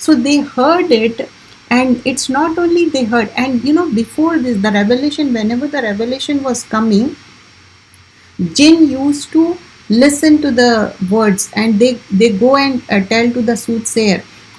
So they heard it, and it's not only they heard, and before this, the revelation, whenever the revelation was coming, jinn used to listen to the words and they go and tell to the soothsayer.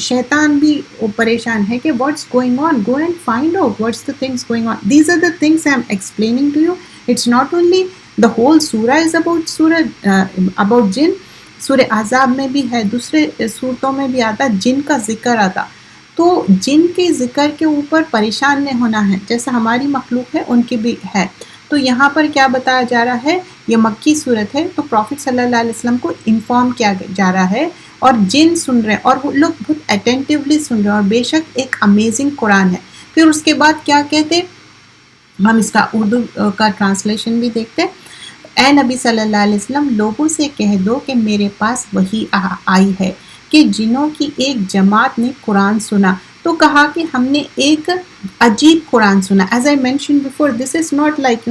شیطان بھی پریشان ہے کہ what's going on, go and find out what's the things going on. These are the things I am explaining to you. It's not only the whole surah is about جن. سورہ احزاب میں بھی ہے, دوسرے صورتوں میں بھی آتا, جن کا ذکر آتا. تو جن کے ذکر کے اوپر پریشان نہیں ہونا ہے, جیسا ہماری مخلوق ہے ان کی بھی ہے. تو یہاں پر کیا بتایا جا رہا ہے, یہ مکی صورت ہے, تو پروفٹ صلی اللہ علیہ وسلم کو انفارم کیا جا رہا ہے, اور جن سن رہے ہیں اور وہ لوگ بہت اٹینٹیولی سن رہے ہیں, اور بے شک ایک امیزنگ قرآن ہے. پھر اس کے بعد کیا کہتے, ہم اس کا اردو کا ٹرانسلیشن بھی دیکھتے. اے نبی صلی اللہ علیہ وسلم, لوگوں سے کہہ دو کہ میرے پاس وحی آئی ہے کہ جنوں کی ایک جماعت نے قرآن سنا, تو کہا کہ ہم نے ایک عجیب قرآن سنا. As I mention before, this is not like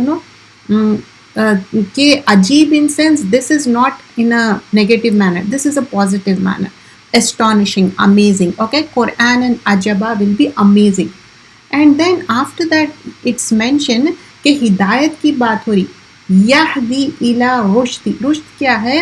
کہ عجیب in sense, this is not in a negative manner, this is a positive manner. astonishing, amazing. Okay, Quran and Ajaba will be amazing. And then after that it's mentioned کہ ہدایت کی بات ہو رہی, یہدی الی رشد. رشد کیا ہے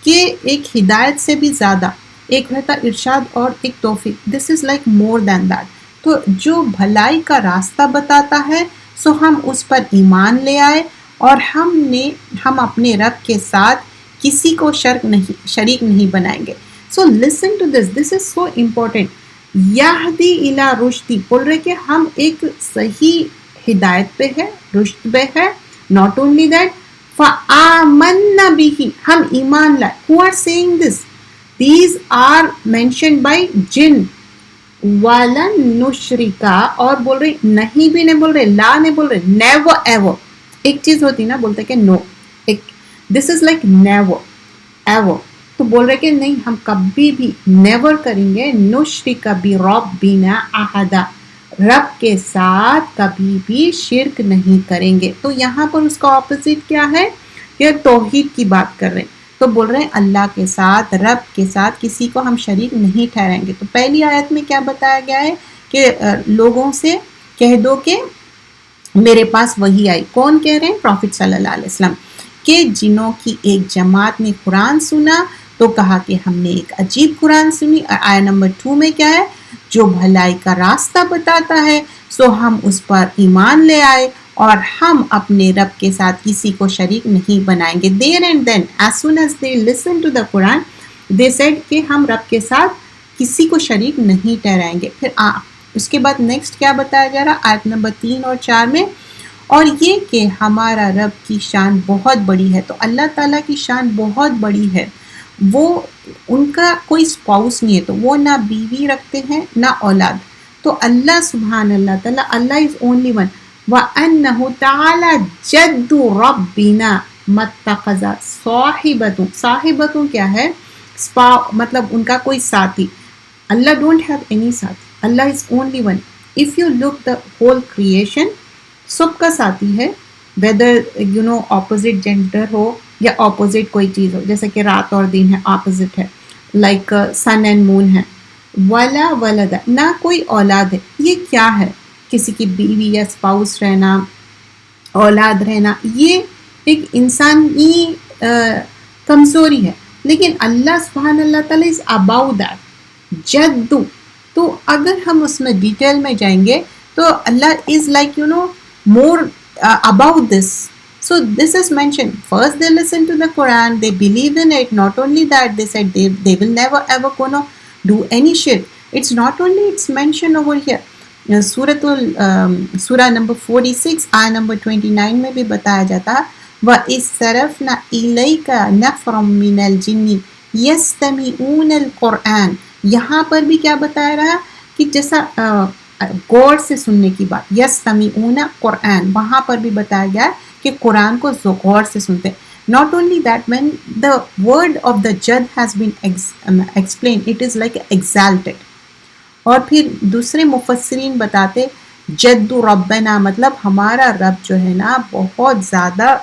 کہ ایک ہدایت سے بھی زیادہ ایک رہتا ارشاد اور ایک توفیق. This is like more than that. تو جو بھلائی کا راستہ بتاتا ہے, سو ہم اس پر ایمان لے آئے, اور ہم اپنے رب کے ساتھ کسی کو شریک نہیں بنائیں گے. سو listen to this, this is so important. یہدی الی رشدی, بول رہے کہ ہم ایک صحیح ہدایت پہ ہے, رشد پہ ہے. ناٹ اونلی دیٹ, فآمنا بہ, ہم ایمان لائے. Who are saying this? These are mentioned by jinn. وَلَن نُشْرِكَ, اور بول رہے نہیں بھی نہیں بول رہے, لا نہیں بول رہے, never ever. ایک چیز ہوتی نا, بولتے کہ no, this is like never ever. تو بول رہے کہ نہیں, ہم کبھی بھی نیور کریں گے, نشرک بربنا احدا, رب کے ساتھ کبھی بھی شرک نہیں کریں گے. تو یہاں پر اس کا اپوزٹ کیا ہے, کہ توحید کی بات کر رہے ہیں. تو بول رہے ہیں اللہ کے ساتھ, رب کے ساتھ کسی کو ہم شریک نہیں ٹھہرائیں گے. تو پہلی آیت میں کیا بتایا گیا ہے کہ لوگوں سے کہہ دو کہ میرے پاس وحی آئی. کون کہہ رہے ہیں؟ پروفٹ صلی اللہ علیہ وسلم. کہ جنوں کی ایک جماعت نے قرآن سنا, تو کہا کہ ہم نے ایک عجیب قرآن سنی. آیا نمبر 2 میں کیا ہے, جو بھلائی کا راستہ بتاتا ہے, سو ہم اس پر ایمان لے آئے, اور ہم اپنے رب کے ساتھ کسی کو شریک نہیں بنائیں گے. There and then, as soon as they listened to the Quran, they said کہ ہم رب کے ساتھ کسی کو شریک نہیں ٹھہرائیں گے. پھر اس کے بعد نیکسٹ کیا بتایا جا رہا, آیت نمبر 3 اور 4 میں, اور یہ کہ ہمارا رب کی شان بہت بڑی ہے. تو اللہ تعالیٰ کی شان بہت بڑی ہے, وہ ان کا کوئی اسپاؤس نہیں ہے, تو وہ نہ بیوی رکھتے ہیں نہ اولاد. تو اللہ سبحان اللہ تعالیٰ, اللہ از اونلی ون. وَأَنَّهُ تَعَالَى جَدُّ رَبِّنَا مَتَّخَذَ صَاحِبَةٌ. صاحبتوں کیا ہے, مطلب ان کا کوئی ساتھی. اللہ ڈونٹ ہیو اینی ساتھی, اللہ is only one. If you look the whole creation, سب کا ساتھی ہے, ویدر اپوزٹ جینڈر ہو یا اپوزٹ کوئی چیز ہو, جیسے کہ رات اور دن ہے, اپوزٹ ہے, لائک سن اینڈ مون ہے. ولا ولد, نہ کوئی اولاد ہے. یہ کیا ہے, کسی کی بیوی یا اسپاؤس رہنا, اولاد رہنا, یہ ایک انسانی کمزوری ہے. لیکن اللہ سبحان اللہ تعالیٰ از اباؤٹ دیٹ. جد, تو اگر ہم اس میں ڈیٹیل میں جائیں گے, تو اللہ is like more about this. So this is mentioned. First they listen to the Quran, they believe in it. Not only that, they said they will never ever gonna do any shirk. It's not only, it's mentioned over here. Surah number 46, ayah number 29 میں بھی بتایا جاتا, وَإِذْ صَرَفْنَا إِلَيْكَ نَفْرًا مِّنَ الْجِنِّ يَسْتَمِعُونَ الْقُرْآنَ. یہاں پر بھی کیا بتایا رہا, کہ جیسا غور سے سننے کی بات, یستمعون قرآن, وہاں پر بھی بتایا گیا کہ قرآن کو غور سے سنتے. Not only that, when the word of the jad has been explained, it is like exalted. اور پھر دوسرے مفسرین بتاتے جد ربنا, مطلب ہمارا رب جو ہے نا بہت زیادہ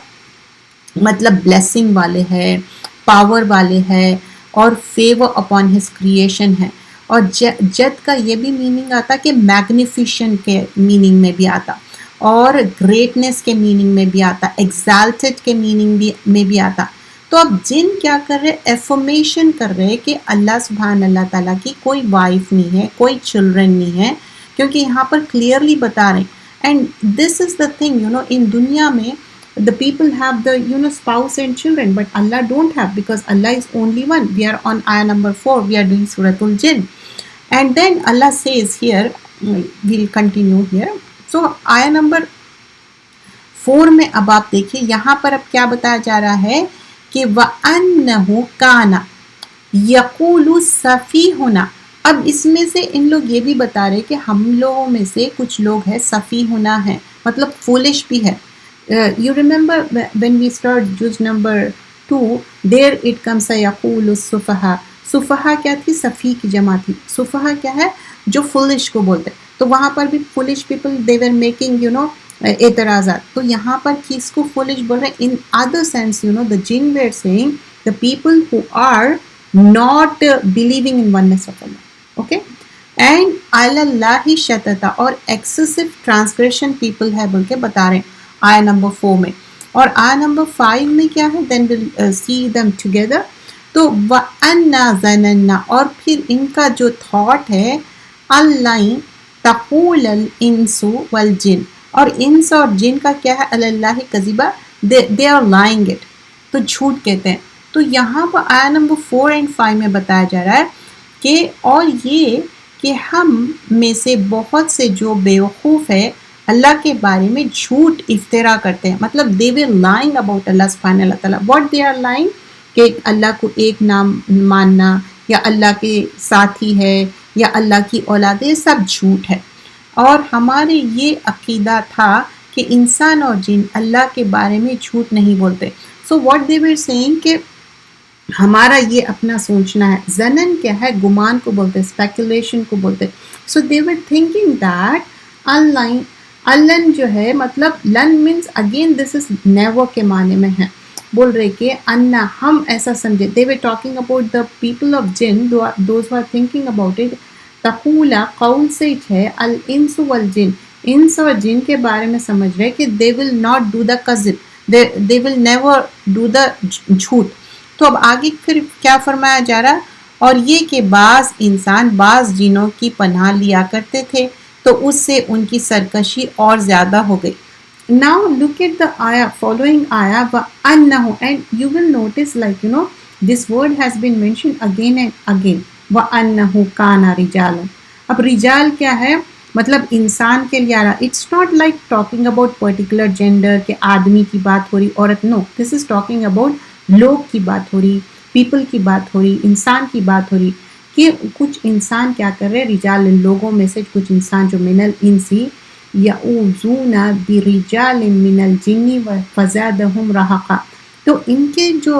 مطلب بلیسنگ والے ہے, پاور والے ہے, اور فیور اپون ہز کریشن ہے. اور جد کا یہ بھی میننگ آتا کہ میگنیفیشنٹ کے میننگ میں بھی آتا, اور گریٹنس کے میننگ میں بھی آتا, ایگزالٹڈ کے میننگ میں بھی آتا. تو اب جن کیا کر رہے ایفرمیشن کر رہے کہ اللہ سبحان اللہ تعالیٰ کی کوئی وائف نہیں ہے, کوئی چلڈرن نہیں ہے, کیونکہ یہاں پر کلیئرلی بتا رہے ہیں. And this is the thing in دنیا میں the people have the spouse and children, but Allah don't have, because Allah is only one. We are on ayah number 4, we are doing Suratul Jinn, and then Allah says here, we'll continue here. So ayah number 4 میں اب آپ دیکھیں یہاں پر اب کیا بتایا جا رہا ہے کہ وَأَنَّهُ كَانَ يَقُولُ سَفِيهُنَا. اب اس میں سے ان لوگ یہ بھی بتا رہے کہ ہم لوگوں میں سے کچھ لوگ ہیں سفیہنا ہیں, مطلب فولش بھی ہے. You remember when we start juz number 2, there it comes يقول السفهاء. سفہا کیا تھی؟ سفی کی جمع تھی. سفہا کیا ہے؟ جو فولش کو بولتے. تو وہاں پر بھی foolish people they were making اعتراضات. تو یہاں پر کس کو فولش بول رہے ہیں؟ in other sense the jinn were saying the people who are not believing in oneness of Allah. Okay, and علی اللہ شتتا, اور excessive transgression people ہے بول کے بتا رہے ہیں آیہ نمبر 4 میں. اور آیہ نمبر 5 میں کیا ہے؟ then we'll see them together. تو وَأَنَّا ظَنَنَّا, اور پھر ان کا جو تھاٹ ہے اللہ تقول الانس والجن, اور انس اور جن کا کیا ہے علی اللہ کذبا, they are lying it, تو جھوٹ کہتے ہیں. تو یہاں پر آیہ نمبر 4 and 5 میں بتایا جا رہا ہے کہ اور یہ کہ ہم میں سے بہت سے جو بیوقوف ہے اللہ کے بارے میں جھوٹ افترا کرتے ہیں. مطلب they were lying about اللہ سبحانہ اللہ تعالیٰ. what they are lying, کہ اللہ کو ایک نام ماننا, یا اللہ کے ساتھی ہے, یا اللہ کی اولاد, یہ سب جھوٹ ہے. اور ہمارے یہ عقیدہ تھا کہ انسان اور جن اللہ کے بارے میں جھوٹ نہیں بولتے. so what they were saying کہ ہمارا یہ اپنا سوچنا ہے. زنن کیا ہے؟ گمان کو بولتے, اسپیکولیشن کو بولتے. so they were thinking that اللہ جو ہے مطلب لن means again this is never کے معنی میں ہے. بول رہے کہ انا ہم ایسا سمجھے. they were talking about the people of jinn, those who are thinking about it. تقولا قول سے ہے الانس والجن, انس اور جن کے بارے میں سمجھ رہے کہ they will not do the کذب, they will never do the جھوٹ. تو اب آگے پھر کیا فرمایا جا رہا؟ اور یہ کہ بعض انسان بعض جنوں کی پناہ لیا کرتے تھے تو اس سے ان کی سرکشی اور زیادہ ہو گئی. Now look at the ayah, following ayah, وَأَنَّهُ, and you will notice this word has been mentioned again and again. وَأَنَّهُ كَانَ رِجَالًا. اب رجال کیا ہے؟ مطلب انسان کے لیے آ رہا. It's not like talking about particular gender کہ آدمی کی بات ہو رہی, عورت. No, this is talking about لوگ کی بات ہو رہی, پیپل کی بات ہو رہی, انسان کی بات ہو رہی کہ کچھ انسان کیا کر رہے, رجال لوگوں میں سے کچھ انسان جو من الانسی یعوذون برجال من الجن فزادہم رہقا. تو ان کے جو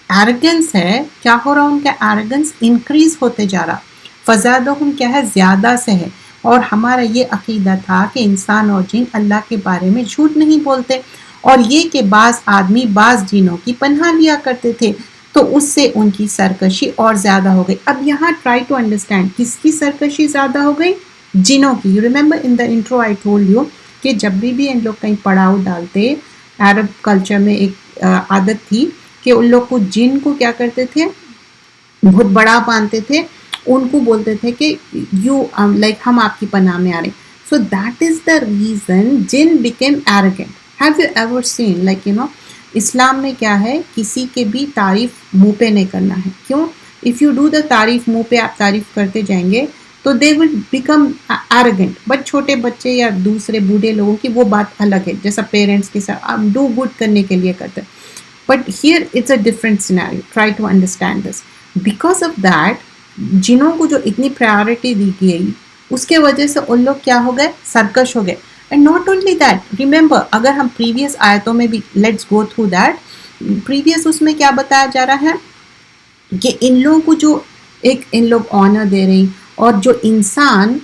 ایرگنس ہے, کیا ہو رہا؟ ان کا ایرگنس انکریز ہوتے جا رہا. فزادہم کیا ہے؟ زیادہ سے ہے. اور ہمارا یہ عقیدہ تھا کہ انسان اور جن اللہ کے بارے میں جھوٹ نہیں بولتے, اور یہ کہ بعض آدمی بعض جنوں کی پناہ لیا کرتے تھے تو اس سے ان کی سرکشی اور زیادہ ہو گئی. اب یہاں ٹرائی ٹو انڈرسٹینڈ کس کی سرکشی زیادہ ہو گئی؟ جنوں کی. You remember in the intro I told you کہ جب بھی ان لوگ کہیں پڑاؤ ڈالتے, عرب کلچر میں ایک عادت تھی کہ ان لوگ کو جن کو کیا کرتے تھے, بہت بڑا مانتے تھے, ان کو بولتے تھے کہ یو لائک ہم آپ کی پناہ میں آ رہے. So that is the reason جن became arrogant. Have you ever seen like اسلام میں کیا ہے, کسی کے بھی تعریف منہ پہ نہیں کرنا ہے. کیوں؟ اف یو ڈو دا تعریف, منہ پہ آپ تعریف کرتے جائیں گے تو دے ول بیکم ایروگینٹ. بٹ چھوٹے بچے یا دوسرے بوڑھے لوگوں کی وہ بات الگ ہے, جیسا پیرنٹس کے ساتھ آپ ڈو گڈ کرنے کے لیے کرتے. But here it's a different scenario. Try to understand this. Because of that جنوں کو جو اتنی پرائیورٹی دی گئی اس کے وجہ سے ان لوگ کیا ہو گئے؟ سرکش ہو گئے. And not only that, remember اگر ہم پریویس آیتوں میں بھی let's go through that, previous اس میں کیا بتایا جا رہا ہے کہ ان لوگوں کو جو ایک ان لوگ آنر دے رہے ہیں, اور جو انسان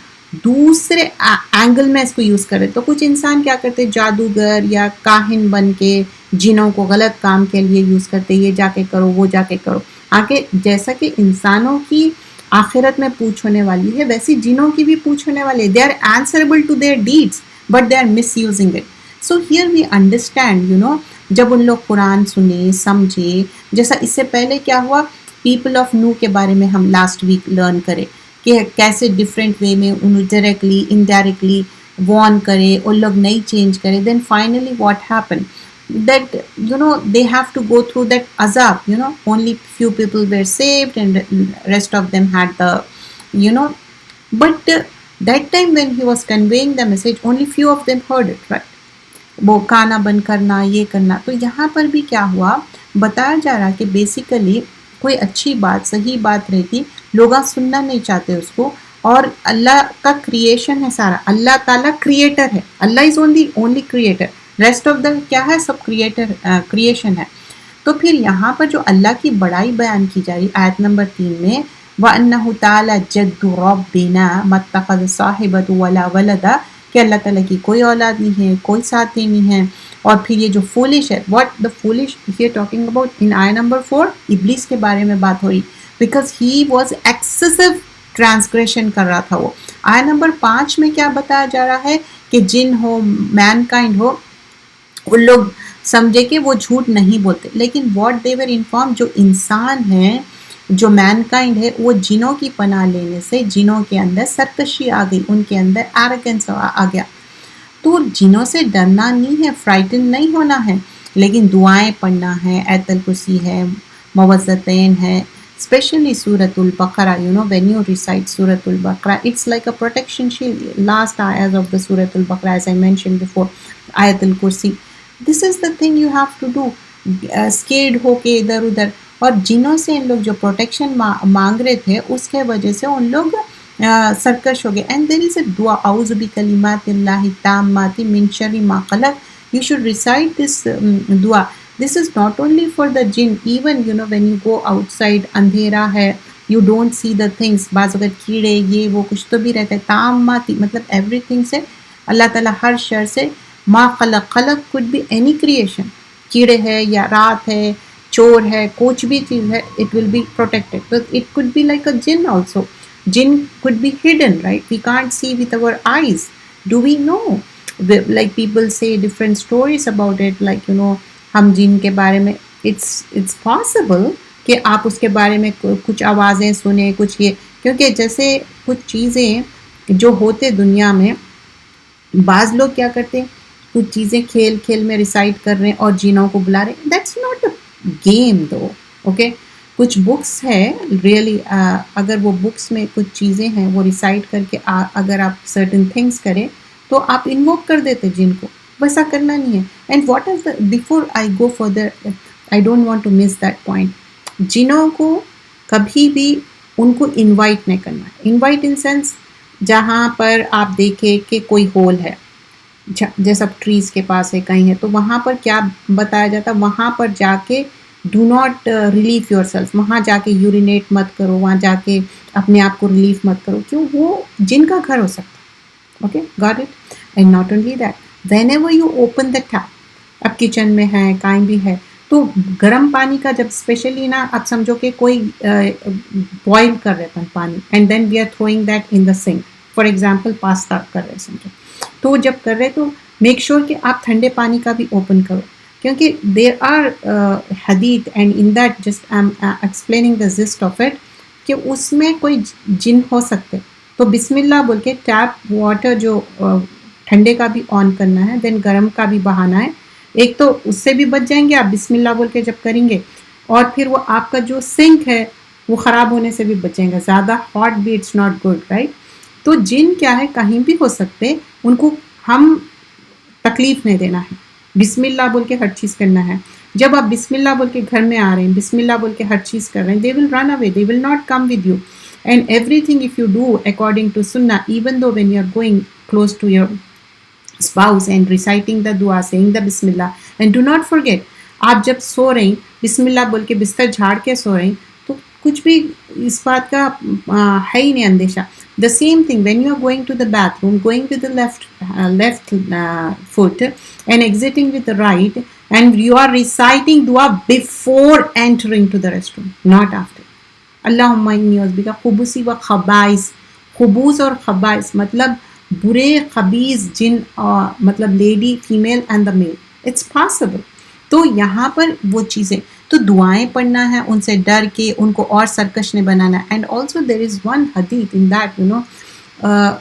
دوسرے اینگل میں اس کو یوز کرے. تو کچھ انسان کیا کرتے, جادوگر یا کاہن بن کے جنوں کو غلط کام کے لیے یوز کرتے, یہ جا کے کرو وہ جا کے کرو. آگے جیسا کہ انسانوں کی آخرت میں پوچھ ہونے والی ہے ویسی جنوں کی بھی پوچھ ہونے والی ہے. They are answerable to their deeds but they are misusing it. So here we understand جب ان لوگ قرآن سنے سمجھے. جیسا اس سے پہلے کیا ہوا, پیپل آف نو کے بارے میں ہم لاسٹ ویک لرن کرے کہ کیسے ڈفرینٹ وے میں انہوں ڈائریکٹلی انڈائریکٹلی وارن کرے, ان لوگ نہیں چینج کرے. Then finally what happen that they have to go through that azab, only few people were saved and rest of them had the but that time when he was conveying the message, only few of them heard it, right? وہ کانا بند کرنا, یہ کرنا. تو یہاں پر بھی کیا ہوا, بتایا جا رہا کہ بیسیکلی کوئی اچھی بات صحیح بات رہتی, لوگ سننا نہیں چاہتے اس کو. اور اللہ کا کریشن ہے سارا, اللہ تعالیٰ کریٹر ہے, اللہ is only creator, rest of the کیا ہے, سب کریشن ہے. تو پھر یہاں پر جو اللہ کی بڑائی بیان کی جا رہی آیت نمبر 3 میں, وَأَنَّهُ تَعَالَى جَدُّ رَبِّنَا مَا اتَّخَذَ صَاحِبَةً وَلَا وَلَدًا, کہ اللہ تعالیٰ کی کوئی اولاد نہیں ہے, کوئی ساتھی نہیں ہے. اور پھر یہ جو فولش ہے, what the foolish he talking about in آیت نمبر 4, ابلیس کے بارے میں بات ہو رہی, because he was excessive transgression کر رہا تھا وہ. آیت نمبر 5 میں کیا بتایا جا رہا ہے کہ جن ہو مین کائنڈ ہو, ان لوگ سمجھے کہ وہ جھوٹ نہیں بولتے, لیکن واٹ دے ور انفارم, جو انسان ہیں, جو مین کائنڈ ہے, وہ جنوں کی پناہ لینے سے جنوں کے اندر سرکشی آ گئی, ان کے اندر ایروگنس آ گیا. تو جنوں سے ڈرنا نہیں ہے, فرائٹن نہیں ہونا ہے, لیکن دعائیں پڑھنا ہے, آیت الکرسی ہے, موعظتین ہے, especially سورۃ البقرہ. when you recite سورۃ البقرہ, it's like a protection shield. Last ayahs of the سورۃ البقرہ, as I mentioned before, آیت الکرسی. This is the thing you have to do. scared ہو کے ادھر ادھر, اور جنوں سے ان لوگ جو پروٹیکشن مانگ رہے تھے, اس کے وجہ سے ان لوگ سرکش ہو گئے. اینڈ دیر از اے دعا, اعوذ بکلمات اللہ التامات من شر ما خلق. You should recite this dua. This is not only for the jinn, even when you go outside, اندھیرا ہے, you don't see the things, بعض وقت کیڑے یہ وہ کچھ تو بھی رہتا ہے. تاماتی مطلب ایوری تھنگ سے اللہ تعالیٰ ہر شر سے, ما خلق, خلق could be any creation, کیڑے ہے یا رات ہے, چور ہے, کچھ بھی چیز ہے, it will be protected. So it could be like a jinn also. Jinn could be hidden, right? We can't see with our eyes. Do we know? Like people say different stories about it, like ہم جن کے بارے میں, it's possible کہ آپ اس کے بارے میں کچھ آوازیں سنیں, کچھ یہ, کیونکہ جیسے کچھ چیزیں جو ہوتے دنیا میں, بعض لوگ کیا کرتے ہیں, کچھ چیزیں کھیل کھیل میں ریسائٹ کر رہے ہیں اور جنوں کو بلا رہے ہیں. That's not a game though, okay. کچھ بکس ہے ریئلی, اگر وہ بکس میں کچھ چیزیں ہیں وہ ریسائٹ کر کے اگر آپ سرٹن تھنگس کریں تو آپ انووک کر دیتے جن کو, ویسا کرنا نہیں ہے. And what is the, before I go further, I don't want to miss that point. جنوں کو کبھی بھی ان کو انوائٹ نہیں کرنا ہے. انوائٹ ان سینس جہاں پر آپ دیکھیں کہ کوئی ہول ہے, جیسا ٹریز کے پاس ہے کہیں ہے, تو وہاں پر کیا بتایا جاتا, وہاں پر جا کے do not relief your self, وہاں جا کے یورینیٹ مت کرو, وہاں جا کے اپنے آپ کو ریلیف مت کرو, کیوں, وہ جن کا گھر ہو سکتا ہے. Okay, got it. And not only that, whenever you open the tap, اب کچن میں ہے کہیں بھی ہے, تو گرم پانی کا جب اسپیشلی نا, اب سمجھو کہ کوئی بوائل کر رہے پانی, and then we are throwing that in the sink, for example pasta کر رہے سمجھو, تو جب کر رہے تو میک شیور کہ آپ ٹھنڈے پانی کا بھی اوپن کرو, کیونکہ دیر آر حدیث, and in that just I am explaining the gist of it, کہ اس میں کوئی جن ہو سکتے. تو بسم اللہ بول کے ٹیپ واٹر جو ٹھنڈے کا بھی آن کرنا ہے, دین گرم کا بھی بہانا ہے. ایک تو اس سے بھی بچ جائیں گے آپ بسم اللہ بول کے جب کریں گے, اور پھر وہ آپ کا جو سنک ہے وہ خراب ہونے سے بھی بچیں گا. زیادہ ہاٹ بھی اٹس ناٹ گڈ, رائٹ. تو جن کیا ہے کہیں بھی ہو سکتے, ان کو ہم تکلیف نہیں دینا ہے, بسم اللہ بول کے ہر چیز کرنا ہے. جب آپ بسم اللہ بول کے گھر میں آ رہے ہیں, بسم اللہ بول کے ہر چیز کر رہے ہیں, they will run away, they will not come with you. And everything if you do according to sunnah, even though when you are going close to your spouse and reciting the dua, saying the bismillah, and do not forget, آپ جب سو رہے ہیں بسم اللہ بول کے بستر جھاڑ کے سو رہے ہیں, تو کچھ بھی اس بات کا ہے ہی نہیں اندیشہ. The same thing when you are going to the bathroom, going with the left foot and exiting with the right, and you are reciting dua before entering to the restroom, not after. اللہم انی اعوذ بک خبث و خبائث. خبوث اور خبائث مطلب برے خبیث جن, مطلب lady female and the male. It's possible تو یہاں پر وہ چیزیں تو دعائیں پڑھنا ہے ان سے ڈر کے ان کو اور سرکش نے بنانا ہے. And also there is one حدیث ان دیٹ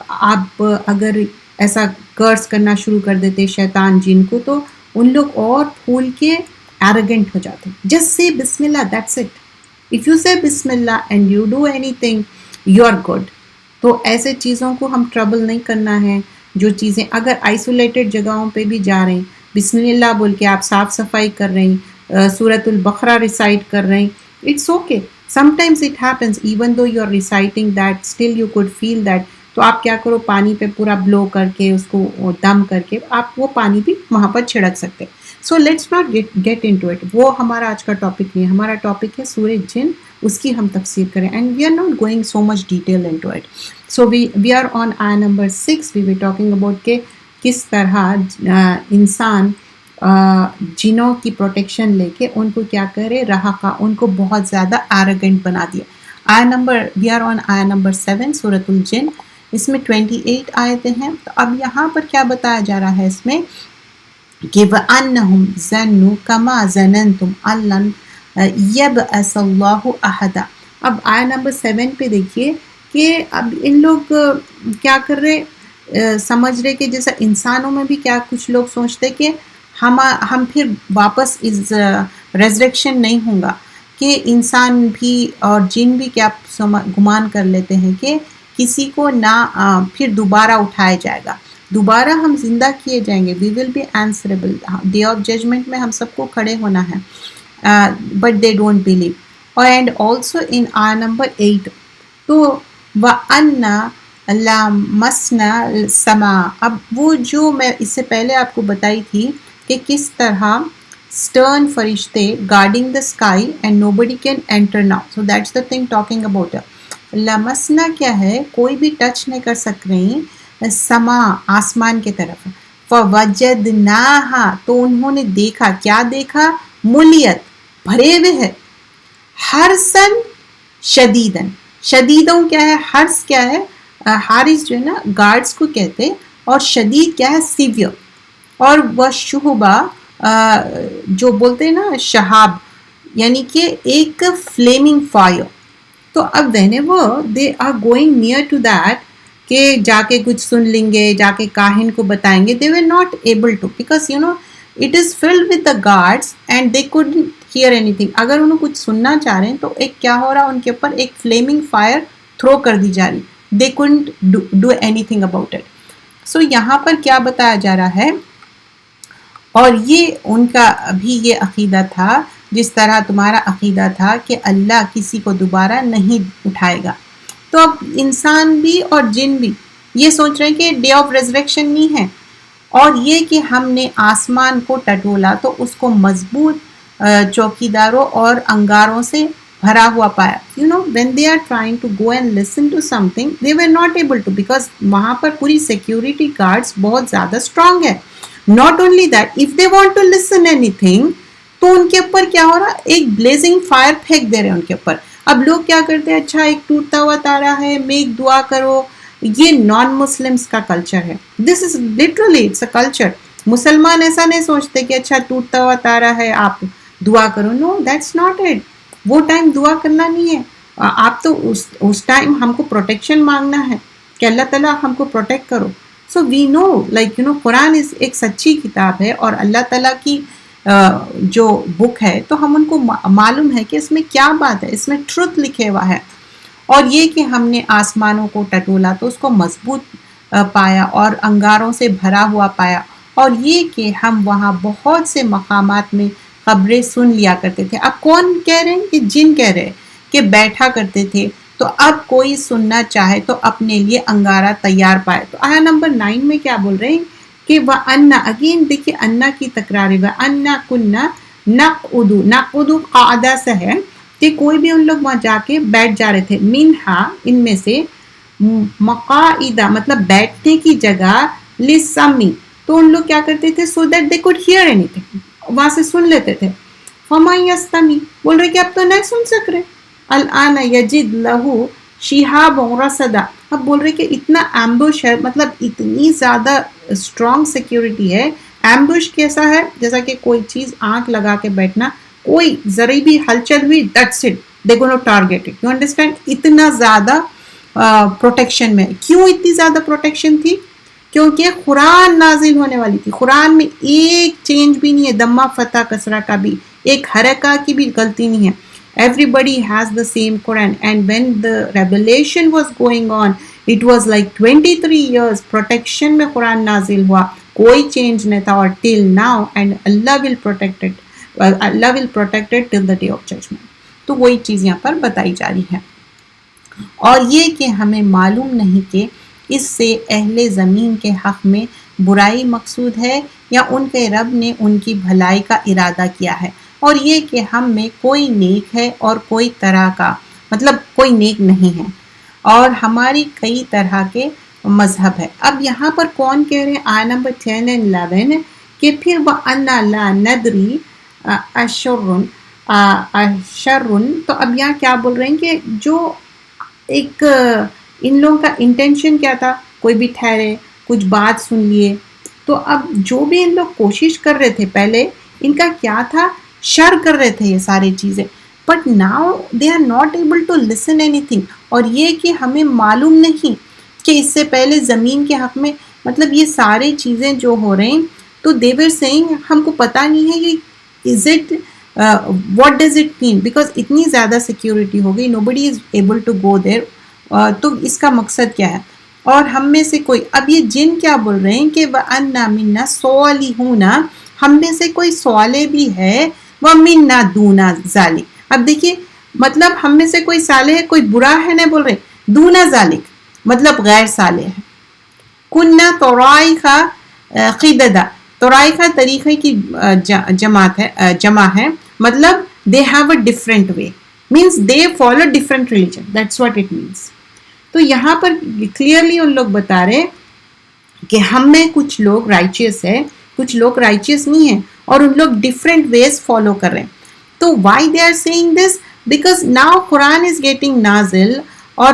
آپ اگر ایسا کرس کرنا شروع کر دیتے شیطان جن کو تو ان لوگ اور پھول کے ایروگنٹ ہو جاتے. جسٹ سے بسم اللہ, that's it. If you say بسم اللہ and you do anything you are good. تو ایسے چیزوں کو ہم ٹربل نہیں کرنا ہے. جو چیزیں اگر آئسولیٹڈ جگہوں پہ بھی جا رہے ہیں, بسم اللہ بول کے آپ صاف صفائی کر رہے ہیں, سورۃ البقرہ ریسائٹ کر رہے ہیں, it's okay. Sometimes it happens even though you are reciting that still you could feel that. تو آپ کیا کرو, پانی پہ پورا بلو کر کے اس کو دم کر کے آپ وہ پانی بھی وہاں پر چھڑک سکتے. So let's not get into it. وہ ہمارا آج کا ٹاپک نہیں ہے. ہمارا ٹاپک ہے سورہ جن, اس کی ہم تفسیر کریں. And we are not going so much detail into it. So we are on آیہ نمبر 6. وی ور ٹاکنگ اباؤٹ کہ کس طرح انسان جنوں کی پروٹیکشن لے کے ان کو کیا کرے, رہا ان کو بہت زیادہ ایروگنٹ بنا دیا. وی آر آن آیہ نمبر 7 سورۃ الجن. اس میں 28 آیتیں ہیں. تو اب یہاں پر کیا بتایا جا رہا ہے اس میں کہ وَأَنَّهُمْ ظَنُّوا كَمَا ظَنَنْتُمْ أَن لَّن يَبْعَثَ اللَّهُ أَحَدًا. اب آیہ نمبر 7 پہ دیکھیے کہ اب ان لوگ کیا کر رہے, سمجھ رہے کہ جیسا انسانوں میں بھی کیا کچھ لوگ سوچتے کہ ہم پھر واپس اس ریزریکشن نہیں ہوں گا, کہ انسان بھی اور جن بھی کیا گمان کر لیتے ہیں کہ کسی کو نہ پھر دوبارہ اٹھایا جائے گا, دوبارہ ہم زندہ کیے جائیں گے. We will be answerable, day of judgment میں ہم سب کو کھڑے ہونا ہے. But they don't believe. And also in آیہ نمبر 8 تو وَأَنَّا لَمَسْنَا السَّمَاءَ. اب وہ جو میں اس سے پہلے آپ کو بتائی تھی کہ کس طرح سٹرن فرشتے guarding the sky and nobody can enter now. So that's the thing talking about. لمسنا کیا ہے, کوئی بھی ٹچ نہیں کر سک رہی سما آسمان کی طرف. فوجدناہا تو انہوں نے دیکھا, کیا دیکھا, ملیت بھرے ہوئے ہے, حرسن شدیدن. شدیدوں کیا ہے, حرس کیا ہے, حارس جو ہے نا گارڈز کو کہتے, اور شدید کیا ہے, سیویئر. اور وہ شہبہ جو بولتے ہیں نا شہاب, یعنی کہ ایک فلیمنگ فائر. تو اب whenever they are going near to that کہ جا کے کچھ سن لیں گے, جا کے کاہن کو بتائیں گے, they were not able to because it is filled with the guards and they couldn't hear anything. اگر انہوں کچھ سننا چاہ رہے ہیں تو ایک کیا ہو رہا ان کے اوپر, ایک فلیمنگ فائر تھرو کر دی جا رہی. they couldn't do anything about it. سو یہاں پر کیا بتایا جا رہا ہے, اور یہ ان کا بھی یہ عقیدہ تھا جس طرح تمہارا عقیدہ تھا کہ اللہ کسی کو دوبارہ نہیں اٹھائے گا. تو اب انسان بھی اور جن بھی یہ سوچ رہے ہیں کہ ڈے آف ریزریکشن نہیں ہے, اور یہ کہ ہم نے آسمان کو ٹٹولا تو اس کو مضبوط چوکیداروں اور انگاروں سے بھرا ہوا پایا. when they are trying to go and listen to something they were not able to because وہاں پر پوری سیکیورٹی گارڈز بہت زیادہ اسٹرانگ ہے. not only that if they want to listen anything تو ان کے اوپر کیا ہو رہا, ایک بلیزنگ فائر پھینک دے رہے ہیں ان کے اوپر. اب لوگ کیا کرتے ہیں, اچھا ایک ٹوٹتا ہوا تارا ہے, میک دعا کرو. یہ نان مسلمس کا کلچر ہے. This is literally it's a culture. مسلمان ایسا نہیں سوچتے کہ اچھا ٹوٹتا ہوا تارا ہے آپ دعا کرو. نو, دیٹس ناٹ اٹ. وہ ٹائم دعا کرنا نہیں ہے. آپ تو اس ٹائم ہم کو پروٹیکشن مانگنا ہے کہ اللہ تعالیٰ ہم کو پروٹیکٹ کرو. سو وی نو لائک قرآن ایک سچی کتاب ہے اور اللہ تعالیٰ کی جو بک ہے, تو ہم ان کو معلوم ہے کہ اس میں کیا بات ہے, اس میں ٹروتھ لکھے ہوا ہے. اور یہ کہ ہم نے آسمانوں کو ٹٹولا تو اس کو مضبوط پایا اور انگاروں سے بھرا ہوا پایا. اور یہ کہ ہم وہاں بہت سے مقامات میں خبریں سن لیا کرتے تھے. اب کون کہہ رہے ہیں, کہ جن کہہ رہے کہ بیٹھا کرتے تھے. تو اب کوئی سننا چاہے تو اپنے لیے انگارہ تیار پائے. تو آیہ نمبر 9 میں کیا بول رہے ہیں کہ وَأَنَّا, اگین دیکھیے انا کی تکرار ہے. وَأَنَّا كُنَّا نَقْعُدُ قَعْدَ سے ہے کہ کوئی بھی ان لوگ وہاں جا کے بیٹھ جا رہے تھے. منہا, ان میں سے, مقاعدہ مطلب بیٹھنے کی جگہ, لِلسَّمْعِ تو ان لوگ کیا کرتے تھے, so that they could hear anything, وہاں سے سن لیتے تھے. فَمَن يَسْتَمِعْ بول رہے کہ اب تو نہیں سن سک رہے. الآن یجد لہو شہاب رصدا. اب بول رہے کہ اتنا ایمبوش ہے, مطلب اتنی زیادہ اسٹرانگ سیکیورٹی ہے, ایمبوش کیسا ہے؟ جیسا کہ کوئی چیز آنکھ لگا کے بیٹھنا, کوئی ذرا بھی ہلچل ہوئی, that's it, they're going to target it. You understand? اتنا زیادہ پروٹیکشن میں. کیوں اتنی زیادہ پروٹیکشن تھی؟ کیونکہ قرآن نازل ہونے والی تھی. قرآن میں ایک چینج بھی نہیں ہے, دمہ فتح کسرہ کا بھی, ایک حرکہ کی بھی غلطی نہیں ہے. Everybody has the same Quran, and when the revelation was going on, it was like 23 years protection میں قرآن نازل ہوا, کوئی چینج نہیں تھا, اور till now, and Allah will protect it, Allah will protect it till the day of judgment. تو وہی چیز یہاں پر بتائی جا رہی ہے. اور یہ کہ ہمیں معلوم نہیں کہ اس سے اہل زمین کے حق میں برائی مقصود ہے یا ان کے رب نے ان کی بھلائی کا ارادہ کیا ہے, اور یہ کہ ہم میں کوئی نیک ہے اور کوئی طرح کا, مطلب کوئی نیک نہیں ہے, اور ہماری کئی طرح کے مذہب ہے. اب یہاں پر کون کہہ رہے ہیں؟ آیت نمبر 10 and 11 کہ پھر وَأَنَّا لَا نَدْرِي أَشَرٌ. تو اب یہاں کیا بول رہے ہیں کہ جو ایک ان لوگوں کا انٹینشن کیا تھا, کوئی بھی ٹھہرے, کچھ بات سن لیے, تو اب جو بھی ان لوگ کوشش کر رہے تھے پہلے, ان کا کیا تھا؟ شر کر رہے تھے یہ ساری چیزیں, but now they are not able to listen anything. اور یہ کہ ہمیں معلوم نہیں کہ اس سے پہلے زمین کے حق میں مطلب یہ ساری چیزیں جو ہو رہے ہیں, تو دے ور سیئنگ ہم کو پتہ نہیں ہے یہ is it what does it mean, because اتنی زیادہ سیکیورٹی ہو گئی, نو بڈی از ایبل ٹو گو دیر. تو اس کا مقصد کیا ہے؟ اور ہم میں سے کوئی, اب یہ جن کیا بول رہے ہیں کہ وَأَنَّا مِنَّا صَالِحُونَ, ہم میں سے کوئی صالح بھی ہے, وَمِنَّا دُونَ ذَلِكَ. اب دیکھیے مطلب ہم میں سے کوئی صالح ہے, کوئی برا ہے, نہیں بول رہے, دُونَ ذَلِكَ مطلب غیر صالح ہے. کُنَّا طَرَائِقَ قِدَدًا, طرائقہ طریقے کی جمع ہے, مطلب they have a different way, means they follow different religion, that's what it means. تو یہاں پر کلیئرلی ان لوگ بتا رہے کہ ہم میں کچھ لوگ رائچیس ہے, کچھ لوگ رائچیس نہیں ہیں, اور ان لوگ ڈفرینٹ ویز فالو کر رہے ہیں. تو why they are seeing this? Because now Quran is getting نازل, اور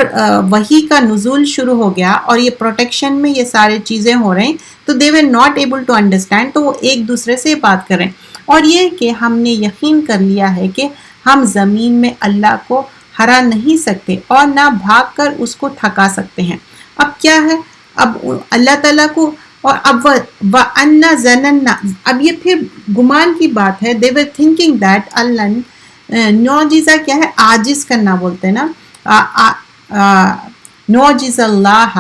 وحی کا نزول شروع ہو گیا, اور یہ پروٹیکشن میں یہ سارے چیزیں ہو رہے ہیں, تو they were not able to understand. تو وہ ایک دوسرے سے بات کر رہے ہیں, اور یہ کہ ہم نے یقین کر لیا ہے کہ ہم زمین میں اللہ کو ہرا نہیں سکتے اور نہ بھاگ کر اس کو تھکا سکتے ہیں. اب کیا ہے؟ اب اللہ تعالیٰ کو, اور اب وَأَنَّا ظَنَنَّا, اب یہ پھر گمان کی بات ہے. they were thinking that اللہ نعجزہ کیا ہے؟ عاجز کرنا بولتے ہیں نا, نعجز اللہ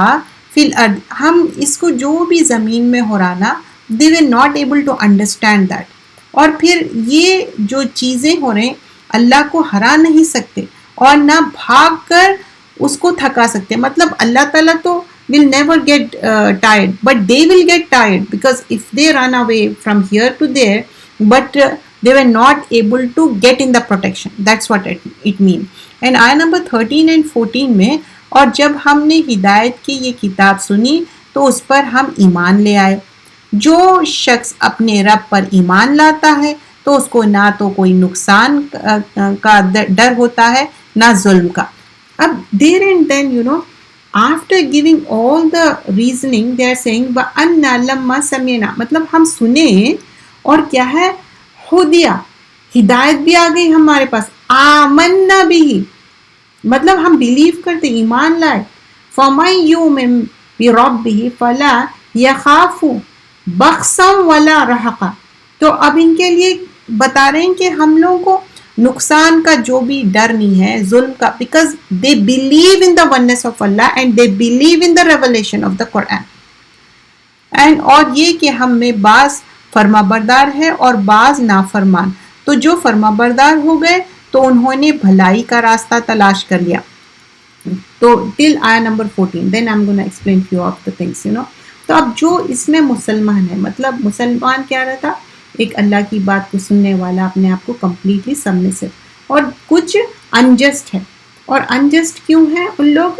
فی الارض, ہم اس کو جو بھی زمین میں ہو رہا نا, they were not able to understand that. اور پھر یہ جو چیزیں ہو رہے ہیں اللہ کو ہرا نہیں سکتے اور نہ بھاگ کر اس کو تھکا سکتے. مطلب اللہ تعالیٰ تو will never get tired, but they will get tired, because if they run away from here to there, but they were not able to get in the protection. That's what it means. And ayah number 13 and 14 میں, اور جب ہم نے ہدایت کی یہ کتاب سنی تو اس پر ہم ایمان لے آئے. جو شخص اپنے رب پر ایمان لاتا ہے تو اس کو نہ تو کوئی نقصان کا ڈر ہوتا ہے نہ ظلم کا. اب there and then, you know, after giving all the reasoning, they are saying وَأَنَّا لَمَّا سَمِعْنَا, مطلب ہم سنے اور کیا ہے؟ ہدیہ, ہدایت بھی آ گئی ہمارے پاس. آمنا بھی, مطلب ہم بلیو کرتے, ایمان لائے. فَمَن يُؤْمِن بِرَبِّهِ فَلَا يَخَافُ بَخْسًا وَلَا رَهَقًا. تو اب ان کے لیے بتا رہے ہیں کہ ہم لوگوں کو نقصان کا جو بھی ڈر نہیں ہے, ظلم کا, because they believe in the oneness of Allah and they believe in the revelation of the Quran. And اور یہ کہ ہم میں بعض فرما بردار ہے اور بعض نافرمان. تو جو فرما بردار ہو گئے تو انہوں نے بھلائی کا راستہ تلاش کر لیا. تو till ayah number 14, then I'm going to explain few of the things, you know. تو اب جو اس میں مسلمان ہے, مطلب مسلمان کیا رہتا؟ ایک اللہ کی بات کو سننے والا, اپنے آپ کو کمپلیٹلی سبمسو. اور کچھ انجسٹ ہے. اور انجسٹ کیوں ہے ان لوگ؟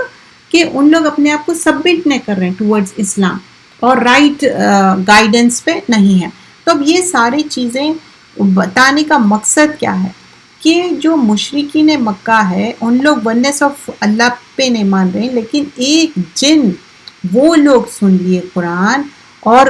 کہ ان لوگ اپنے آپ کو سبمٹ نہیں کر رہے ہیں ٹورڈز اسلام, اور رائٹ گائیڈنس پہ نہیں ہے. تو اب یہ ساری چیزیں بتانے کا مقصد کیا ہے؟ کہ جو مشرکین مکہ ہے ان لوگ ونس آف اللہ پہ نہیں مان رہے ہیں, لیکن ایک جن وہ لوگ سن لیے قرآن, اور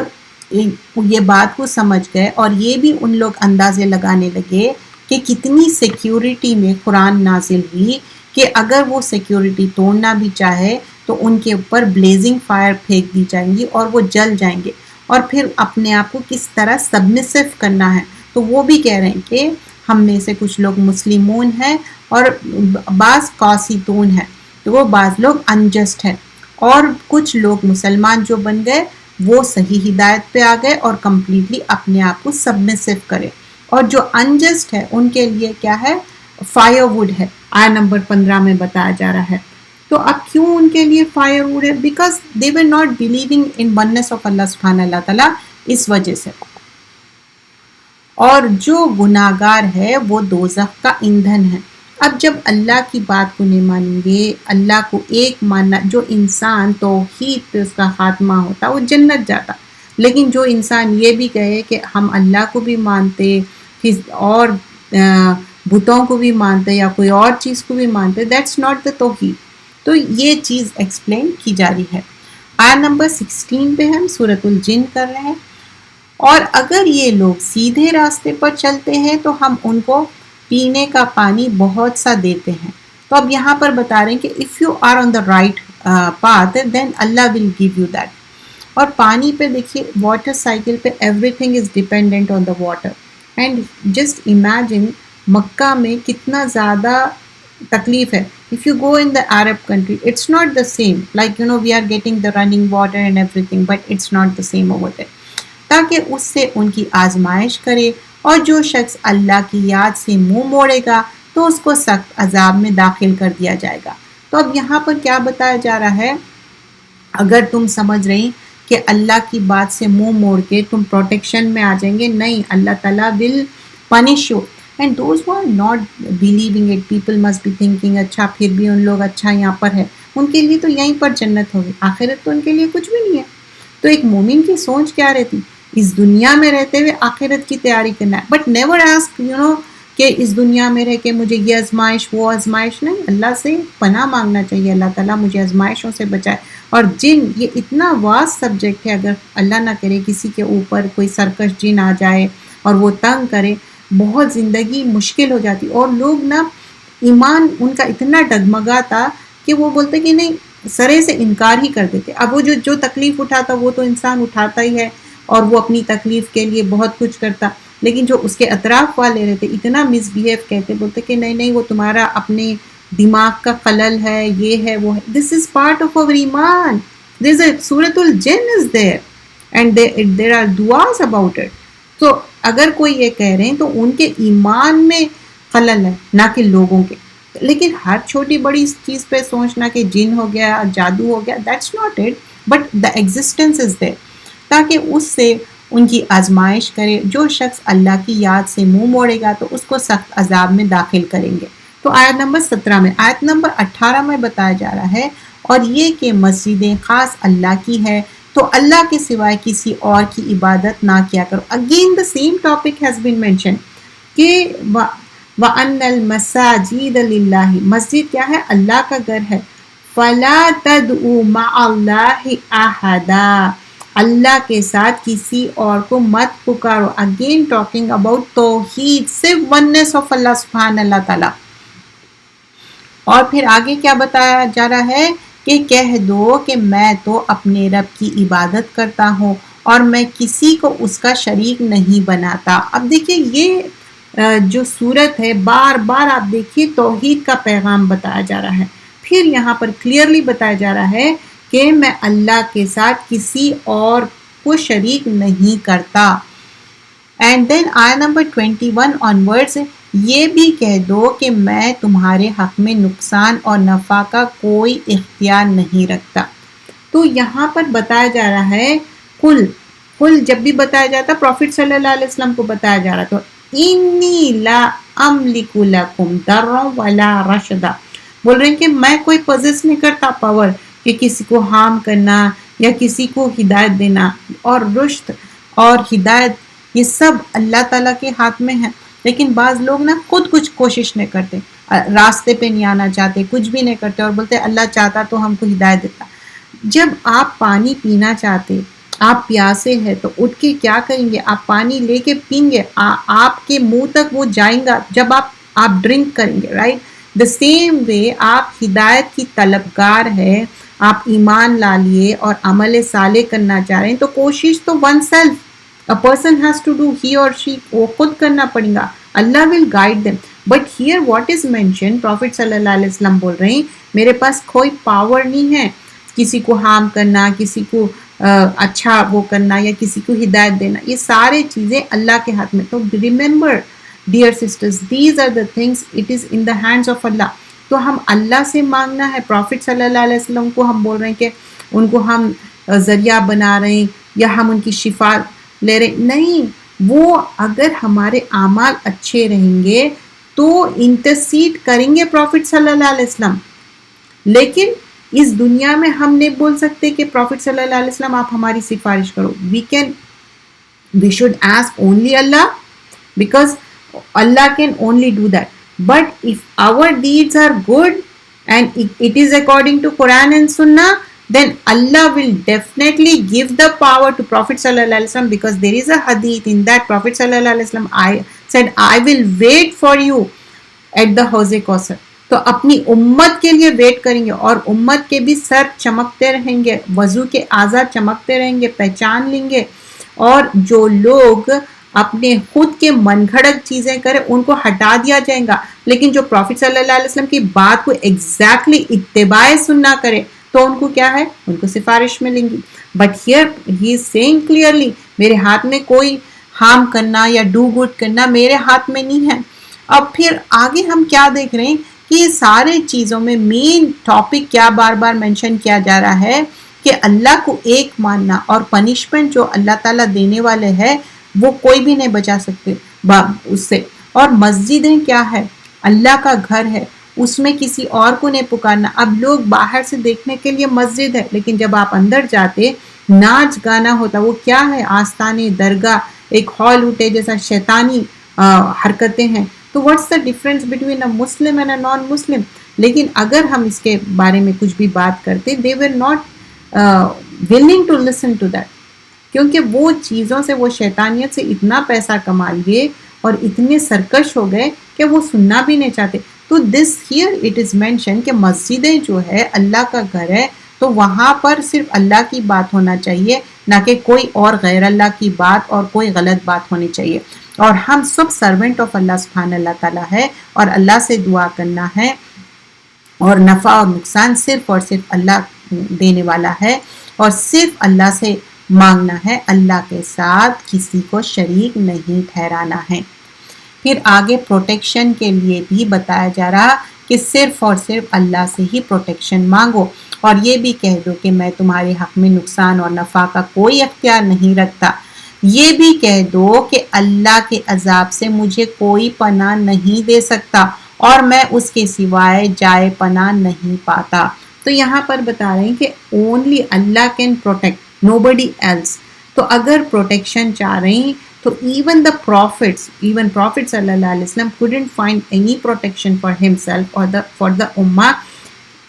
یہ بات کو سمجھ گئے اور یہ بھی ان لوگ اندازے لگانے لگے کہ کتنی سیکیورٹی میں قرآن نازل ہوئی کہ اگر وہ سیکیورٹی توڑنا بھی چاہے تو ان کے اوپر بلیزنگ فائر پھینک دی جائیں گی اور وہ جل جائیں گے، اور پھر اپنے آپ کو کس طرح سبمسو کرنا ہے۔ تو وہ بھی کہہ رہے ہیں کہ ہم میں سے کچھ لوگ مسلمون ہیں اور بعض قاسطون ہیں، تو وہ بعض لوگ انجسٹ ہیں، اور کچھ لوگ مسلمان جو بن گئے وہ صحیح ہدایت پہ آ گئے اور کمپلیٹلی اپنے آپ کو سبمسو کرے، اور جو انجسٹ ہے ان کے لیے کیا ہے، فائر ووڈ ہے، آیہ نمبر 15 میں بتایا جا رہا ہے۔ تو اب کیوں ان کے لیے فائر ووڈ ہے؟ Because they were not believing in oneness of اللہ سبحانہ اللہ تعالیٰ، اس وجہ سے۔ اور جو گناہگار ہے وہ دوزخ کا ایندھن ہے۔ اب جب اللہ کی بات کو نہیں مانیں گے، اللہ کو ایک ماننا، جو انسان توحید پہ اس کا خاتمہ ہوتا وہ جنت جاتا، لیکن جو انسان یہ بھی کہے کہ ہم اللہ کو بھی مانتے اور بتوں کو بھی مانتے یا کوئی اور چیز کو بھی مانتے، دیٹس ناٹ دا توحید۔ تو یہ چیز ایکسپلین کی جا رہی ہے۔ آیہ نمبر 16 پہ ہم سورۃ الجن کر رہے ہیں۔ اور اگر یہ لوگ سیدھے راستے پر چلتے ہیں تو ہم ان کو پینے کا پانی بہت سا دیتے ہیں۔ تو اب یہاں پر بتا رہے ہیں کہ if you are on the right path then Allah will give you that۔ اور پانی پہ دیکھیے، واٹر سائیکل پہ everything is dependent on the water and just imagine مکہ میں کتنا زیادہ تکلیف ہے۔ if you go in the Arab country it's not the same, like we are getting the running water and everything, but it's not the same over there، تاکہ اس سے ان کی آزمائش کرے، اور جو شخص اللہ کی یاد سے منہ موڑے گا تو اس کو سخت عذاب میں داخل کر دیا جائے گا۔ تو اب یہاں پر کیا بتایا جا رہا ہے، اگر تم سمجھ رہی کہ اللہ کی بات سے منہ موڑ کے تم پروٹیکشن میں آ جائیں گے، نہیں، اللہ تعالیٰ will punish you and those who are not believing it, people must be thinking اچھا پھر بھی ان لوگ اچھا یہاں پر ہے، ان کے لیے تو یہیں پر جنت ہوگی، آخرت تو ان کے لیے کچھ بھی نہیں ہے۔ تو ایک مومن کی سوچ کیا رہتی، اس دنیا میں رہتے ہوئے آخرت کی تیاری کرنا ہے، بٹ نیور آسک کہ اس دنیا میں رہ کے مجھے یہ آزمائش وہ آزمائش، نہیں، اللہ سے پناہ مانگنا چاہیے، اللہ تعالیٰ مجھے آزمائشوں سے بچائے۔ اور جن، یہ اتنا واس سبجیکٹ ہے، اگر اللہ نہ کرے کسی کے اوپر کوئی سرکش جن آ جائے اور وہ تنگ کرے، بہت زندگی مشکل ہو جاتی، اور لوگ نا ایمان ان کا اتنا ڈگمگاتا کہ وہ بولتے کہ نہیں، سرے سے انکار ہی کر دیتے۔ اب وہ جو تکلیف اٹھاتا وہ تو انسان اٹھاتا ہی ہے، اور وہ اپنی تکلیف کے لیے بہت کچھ کرتا، لیکن جو اس کے اطراف والے رہتے اتنا مس بیہیو کہتے، بولتے کہ نہیں نہیں، وہ تمہارا اپنے دماغ کا خلل ہے، یہ ہے وہ ہے۔ This is part of our ایمان۔ There is a سورۃ الجن is there and there are duas about it۔ تو اگر کوئی یہ کہہ رہے ہیں تو ان کے ایمان میں خلل ہے، نہ کہ لوگوں کے۔ لیکن ہر چھوٹی بڑی چیز پہ سوچنا کہ جن ہو گیا، جادو ہو گیا، that's not it، but the existence is there، تاکہ اس سے ان کی آزمائش کرے۔ جو شخص اللہ کی یاد سے منہ موڑے گا تو اس کو سخت عذاب میں داخل کریں گے۔ تو آیت نمبر 17 میں، آیت نمبر 18 میں بتایا جا رہا ہے، اور یہ کہ مسجدیں خاص اللہ کی ہے، تو اللہ کے سوائے کسی اور کی عبادت نہ کیا کرو۔ Again the same topic has been mentioned کہ وَأَنَّ الْمَسَاجِدَ لِلَّهِ، مسجد کیا ہے؟ اللہ کا گھر ہے۔ فَلَا تَدْعُوا مَعَ اللَّهِ أَحَدًا، اللہ کے ساتھ کسی اور کو مت پکارو۔ اگین ٹاکنگ اباؤٹ توحید، صرف وننس آف اللہ سبحان اللہ تعالیٰ۔ اور پھر آگے کیا بتایا جا رہا ہے کہ کہہ دو کہ میں تو اپنے رب کی عبادت کرتا ہوں اور میں کسی کو اس کا شریک نہیں بناتا۔ اب دیکھیے یہ جو صورت ہے، بار بار آپ دیکھیے توحید کا پیغام بتایا جا رہا ہے، پھر یہاں پر کلیئرلی بتایا جا رہا ہے کہ میں اللہ کے ساتھ کسی اور کو شریک نہیں کرتا۔ اینڈ دین آیت نمبر 21 onwards، یہ بھی کہہ دو کہ میں تمہارے حق میں نقصان اور نفع کا کوئی اختیار نہیں رکھتا۔ تو یہاں پر بتایا جا رہا ہے قل جب بھی بتایا جاتا پروفٹ صلی اللہ علیہ وسلم کو بتایا جا رہا، تو انی لا املک لکم ضرا ولا رشدا، بول رہے ہیں کہ میں کوئی پوزیس نہیں کرتا پاور کہ کسی کو ہارم کرنا یا کسی کو ہدایت دینا، اور رشد اور ہدایت یہ سب اللہ تعالیٰ کے ہاتھ میں ہے۔ لیکن بعض لوگ نا خود کچھ کوشش نہیں کرتے، راستے پہ نہیں آنا چاہتے، کچھ بھی نہیں کرتے، اور بولتے اللہ چاہتا تو ہم کو ہدایت دیتا۔ جب آپ پانی پینا چاہتے آپ پیاسے ہیں تو اٹھ کے کیا کریں گے؟ آپ پانی لے کے پئیں گے، آپ کے منہ تک وہ جائیں گا جب آپ ڈرنک کریں گے، رائٹ؟ دا سیم وے آپ ہدایت کی طلبگار ہے، آپ ایمان لا لیے اور عمل صالح کرنا چاہ رہے ہیں، تو کوشش تو one self a person has to do, he or she وہ خود کرنا پڑے گا. اللہ will guide them. But here what is mentioned, Prophet صلی اللہ علیہ وسلم بول رہے ہیں میرے پاس کوئی پاور نہیں ہے کسی کو ہارم کرنا، کسی کو اچھا وہ کرنا یا کسی کو ہدایت دینا، یہ سارے چیزیں اللہ کے ہاتھ میں. تو remember dear sisters, these are the things, it is in the hands of اللہ. تو ہم اللہ سے مانگنا ہے. پروفٹ صلی اللہ علیہ وسلم کو ہم بول رہے ہیں کہ ان کو ہم ذریعہ بنا رہے ہیں یا ہم ان کی شفا لے رہے، نہیں. وہ اگر ہمارے اعمال اچھے رہیں گے تو انٹرسیڈ کریں گے پروفٹ صلی اللہ علیہ وسلم. لیکن اس دنیا میں ہم نہیں بول سکتے کہ پروفٹ صلی اللہ علیہ وسلم آپ ہماری سفارش کرو. we should ask only Allah, because Allah can only do that. But if our deeds are good and it is according to Quran and Sunnah, then Allah will definitely give the power to Prophet sallallahu alaihi wasallam, because there is a hadith in that Prophet sallallahu alaihi wasallam said, I will wait for you at the Hawz Kausar. تو اپنی امت کے لیے wait کریں گے اور امت کے بھی سر چمکتے رہیں گے، وضو کے اعضاء چمکتے رہیں گے، پہچان لیں گے. اور جو لوگ اپنے خود کے من گھڑت چیزیں کریں ان کو ہٹا دیا جائے گا، لیکن جو پروفٹ صلی اللہ علیہ وسلم کی بات کو ایگزیکٹلی اتباع سننا کرے تو ان کو کیا ہے؟ ان کو سفارش ملیں گی. But here he is seeing clearly میرے ہاتھ میں کوئی ہارم کرنا یا ڈو گڈ کرنا میرے ہاتھ میں نہیں ہے. اب پھر آگے ہم کیا دیکھ رہے ہیں کہ یہ سارے چیزوں میں مین ٹاپک کیا بار بار مینشن کیا جا رہا ہے کہ اللہ کو ایک ماننا، اور پنشمنٹ جو اللہ تعالیٰ دینے والے ہیں وہ کوئی بھی نہیں بچا سکتے اس سے. اور مسجدیں کیا ہے؟ اللہ کا گھر ہے، اس میں کسی اور کو نہیں پکارنا. اب لوگ باہر سے دیکھنے کے لیے مسجد ہے، لیکن جب آپ اندر جاتے ناچ گانا ہوتا. وہ کیا ہے؟ آستانے، درگاہ، ایک ہال ہوتے جیسا شیطانی حرکتیں ہیں. تو what's the difference between a Muslim and a non Muslim? لیکن اگر ہم اس کے بارے میں کچھ بھی بات کرتے، they were not willing to listen to that، کیونکہ وہ چیزوں سے، وہ شیطانیت سے اتنا پیسہ کما لیے اور اتنے سرکش ہو گئے کہ وہ سننا بھی نہیں چاہتے. تو this here it is mention کہ مسجدیں جو ہے اللہ کا گھر ہے، تو وہاں پر صرف اللہ کی بات ہونا چاہیے، نہ کہ کوئی اور غیر اللہ کی بات اور کوئی غلط بات ہونی چاہیے. اور ہم سب سرونٹ آف اللہ سبحانہ اللہ تعالیٰ ہے، اور اللہ سے دعا کرنا ہے، اور نفع اور نقصان صرف اور صرف اللہ دینے والا ہے، اور صرف اللہ سے مانگنا ہے، اللہ کے ساتھ کسی کو شریک نہیں ٹھہرانا ہے. پھر آگے پروٹیکشن کے لیے بھی بتایا جا رہا کہ صرف اور صرف اللہ سے ہی پروٹیکشن مانگو، اور یہ بھی کہہ دو کہ میں تمہارے حق میں نقصان اور نفع کا کوئی اختیار نہیں رکھتا. یہ بھی کہہ دو کہ اللہ کے عذاب سے مجھے کوئی پناہ نہیں دے سکتا، اور میں اس کے سوائے جائے پناہ نہیں پاتا. تو یہاں پر بتا رہے ہیں کہ only Allah can protect, nobody else. تو اگر پروٹیکشن چاہ رہے ہیں تو ایون پروفٹ صلی اللہ علیہ وسلم couldn't find any protection for himself or for the ummah.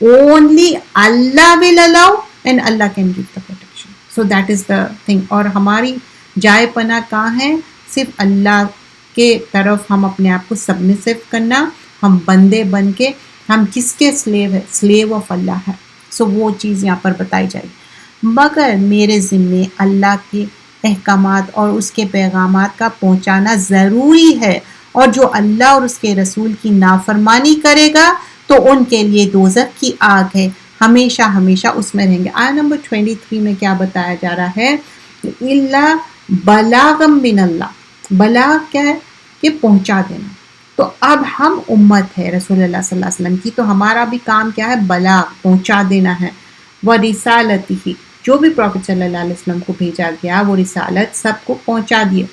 Only Allah will allow and Allah can give the protection. So that is the thing. اور ہماری جائے پناہ کہاں ہے؟ صرف اللہ کے طرف ہم اپنے آپ کو سبمسو کرنا. ہم بندے بن کے، ہم کس کے سلیو ہے؟ سلیو آف اللہ ہے. سو وہ چیز یہاں پر بتائی جائے. مگر میرے ذمے اللہ کے احکامات اور اس کے پیغامات کا پہنچانا ضروری ہے، اور جو اللہ اور اس کے رسول کی نافرمانی کرے گا تو ان کے لیے دوزخ کی آگ ہے، ہمیشہ ہمیشہ اس میں رہیں گے. آیت نمبر 23 میں کیا بتایا جا رہا ہے؟ اللہ بلاغم من اللہ. بلاغ کیا ہے؟ کہ پہنچا دینا. تو اب ہم امت ہے رسول اللہ صلی اللہ علیہ وسلم کی، تو ہمارا بھی کام کیا ہے؟ بلاغ، پہنچا دینا ہے. وَرِسَالَتِهِ، جو بھی پروفٹ صلی اللہ علیہ وسلم کو بھیجا گیا وہ رسالت سب کو پہنچا دیے.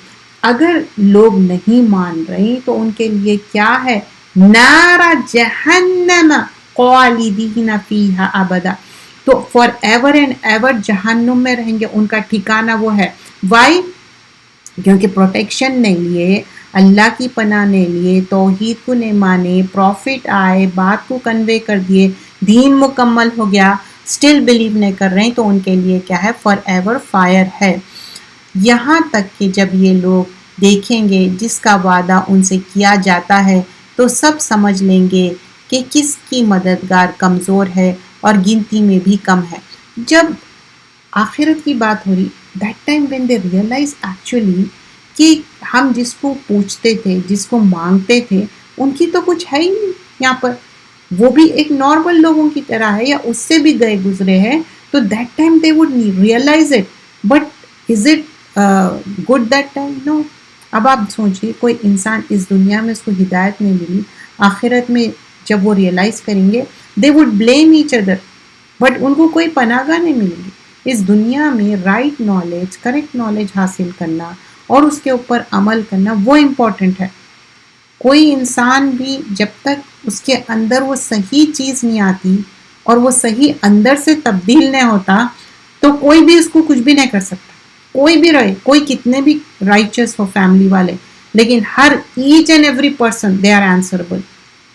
اگر لوگ نہیں مان رہے تو ان کے لیے کیا ہے؟ نار جہنم خالدین فیہا ابدا. تو فار ایور اینڈ ایور جہنم میں رہیں گے، ان کا ٹھکانہ وہ ہے. وائی؟ کیونکہ پروٹیکشن نہیں لیے، اللہ کی پناہ نہیں لیے، توحید کو نہیں مانے، پروفٹ آئے، بات کو کنوے کر دیے، دین مکمل ہو گیا، اسٹل بلیو نہیں کر رہے ہیں تو ان کے لیے کیا ہے؟ فار ایور فائر ہے. یہاں تک کہ جب یہ لوگ دیکھیں گے جس کا وعدہ ان سے کیا جاتا ہے تو سب سمجھ لیں گے کہ کس کی مددگار کمزور ہے اور گنتی میں بھی کم ہے. جب آخرت کی بات ہو رہی that time when they realise actually کہ ہم جس کو پوچھتے تھے جس کو مانگتے تھے ان کی تو کچھ ہے ہی نہیں یہاں پر، وہ بھی ایک نارمل لوگوں کی طرح ہے یا اس سے بھی گئے گزرے ہیں، تو that time they would realise it. But is it good that time? No. اب آپ سوچئے کوئی انسان اس دنیا میں اس کو ہدایت نہیں ملی، آخرت میں جب وہ ریئلائز کریں گے they would blame each other, but in کو کوئی پناہ گاہ نہیں ملے گی. اس دنیا میں رائٹ نالج، کریکٹ نالج حاصل کرنا اور اس کے اوپر عمل کرنا وہ امپورٹنٹ ہے. کوئی انسان بھی جب تک اس کے اندر وہ صحیح چیز نہیں آتی اور وہ صحیح اندر سے تبدیل نہیں ہوتا تو کوئی بھی اس کو کچھ بھی نہیں کر سکتا. کوئی بھی رہے، کوئی کتنے بھی رائچس ہو فیملی والے، لیکن ہر each and every person they are answerable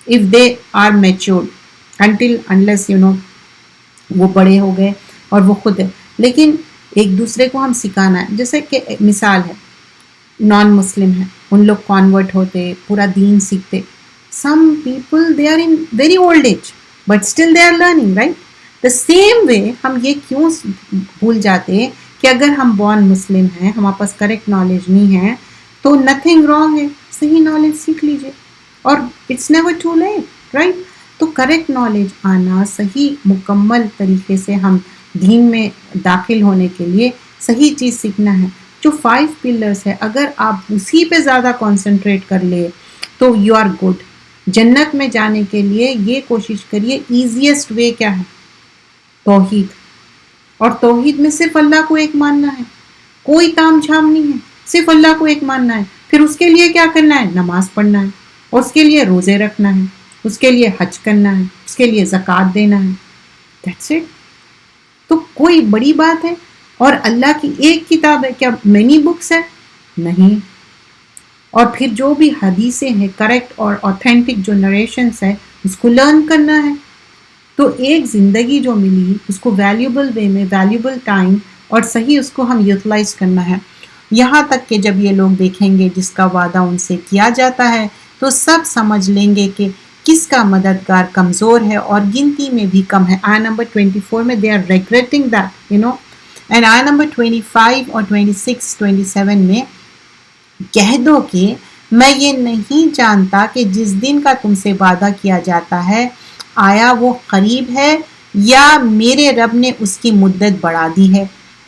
if they are matured until unless وہ بڑے ہو گئے اور وہ خود ہے. لیکن ایک دوسرے کو ہم سکھانا ہے، جیسے کہ مثال ہے نان مسلم ہے، ان لوگ کانورٹ ہوتے، پورا دین سیکھتے. Some people they are in very old age but still they are learning, right? The same way ہم یہ کیوں بھول جاتے کہ اگر ہم بورن مسلم ہیں، ہمارے پاس کریکٹ نالج نہیں ہے تو نتھنگ رانگ ہے، صحیح نالج سیکھ لیجئے اور it's never too late, right? تو کریکٹ نالج آنا، صحیح مکمل طریقے سے ہم دین میں داخل ہونے کے لیے صحیح چیز سیکھنا ہے. جو 5 پلرز ہے اگر آپ اسی پہ زیادہ کانسنٹریٹ کر لے تو یو آر گڈ. جنت میں جانے کے لیے یہ کوشش کریے، ایزیسٹ وے کیا ہے؟ توحید. اور توحید میں صرف اللہ کو ایک ماننا ہے، کوئی تام جھام نہیں ہے، صرف اللہ کو ایک ماننا ہے. پھر اس کے لیے کیا کرنا ہے؟ نماز پڑھنا ہے، اور اس کے لیے روزے رکھنا ہے، اس کے لیے حج کرنا ہے، اس کے لیے زکوٰۃ دینا ہے. That's it. تو کوئی بڑی بات ہے؟ اور اللہ کی ایک کتاب ہے، کیا مینی بکس ہے؟ نہیں. اور پھر جو بھی حدیثیں ہیں کریکٹ اور اوتھینٹک جو نریشنس ہے اس کو لرن کرنا ہے. تو ایک زندگی جو ملی اس کو ویلیوبل وے میں، ویلیوبل ٹائم اور صحیح اس کو ہم یوٹیلائز کرنا ہے. یہاں تک کہ جب یہ لوگ دیکھیں گے جس کا وعدہ ان سے کیا جاتا ہے تو سب سمجھ لیں گے کہ کس کا مددگار کمزور ہے اور گنتی میں بھی کم ہے. آیت نمبر 24 میں they are regretting that, and آیت نمبر 25 اور 26 27 میں کہہ دو کہ میں یہ نہیں جانتا کہ جس دن کا تم سے وعدہ کیا جاتا ہے آیا وہ قریب ہے یا میرے رب نے اس کی مدت بڑھا دی ہے.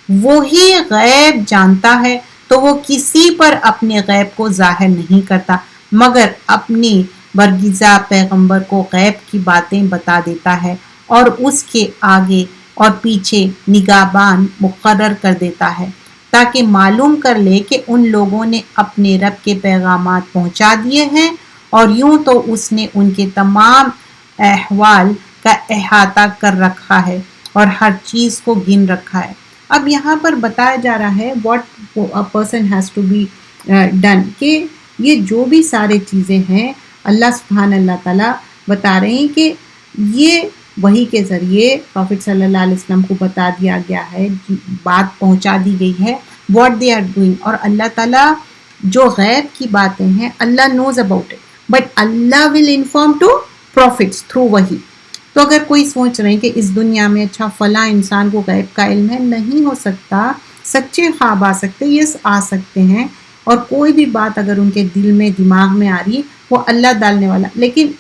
وہی غیب جانتا ہے تو وہ کسی پر اپنے غیب کو ظاہر نہیں کرتا مگر اپنی برگزیدہ پیغمبر کو غیب کی باتیں بتا دیتا ہے اور اس کے آگے اور پیچھے نگہبان مقرر کر دیتا ہے تاکہ معلوم کر لے کہ ان لوگوں نے اپنے رب کے پیغامات پہنچا دیے ہیں اور یوں تو اس نے ان کے تمام احوال کا احاطہ کر رکھا ہے اور ہر چیز کو گن رکھا ہے. اب یہاں پر بتایا جا رہا ہے what a person has to be done، کہ یہ جو بھی سارے چیزیں ہیں اللہ سبحانہ اللہ تعالیٰ بتا رہے ہیں کہ یہ وحی کے ذریعے پروفٹ صلی اللہ علیہ وسلم کو بتا دیا گیا ہے، بات پہنچا دی گئی ہے what they are doing. اور اللہ تعالیٰ جو غیب کی باتیں ہیں اللہ knows about it but Allah will inform to prophets through وحی. تو اگر کوئی سوچ رہے ہیں کہ اس دنیا میں اچھا فلاں انسان کو غیب کا علم ہے، نہیں ہو سکتا. سچے خواب آ سکتے، یس آ سکتے ہیں، اور کوئی بھی بات اگر ان کے دل میں دماغ میں آ رہی وہ اللہ ڈالنے والا. لیکن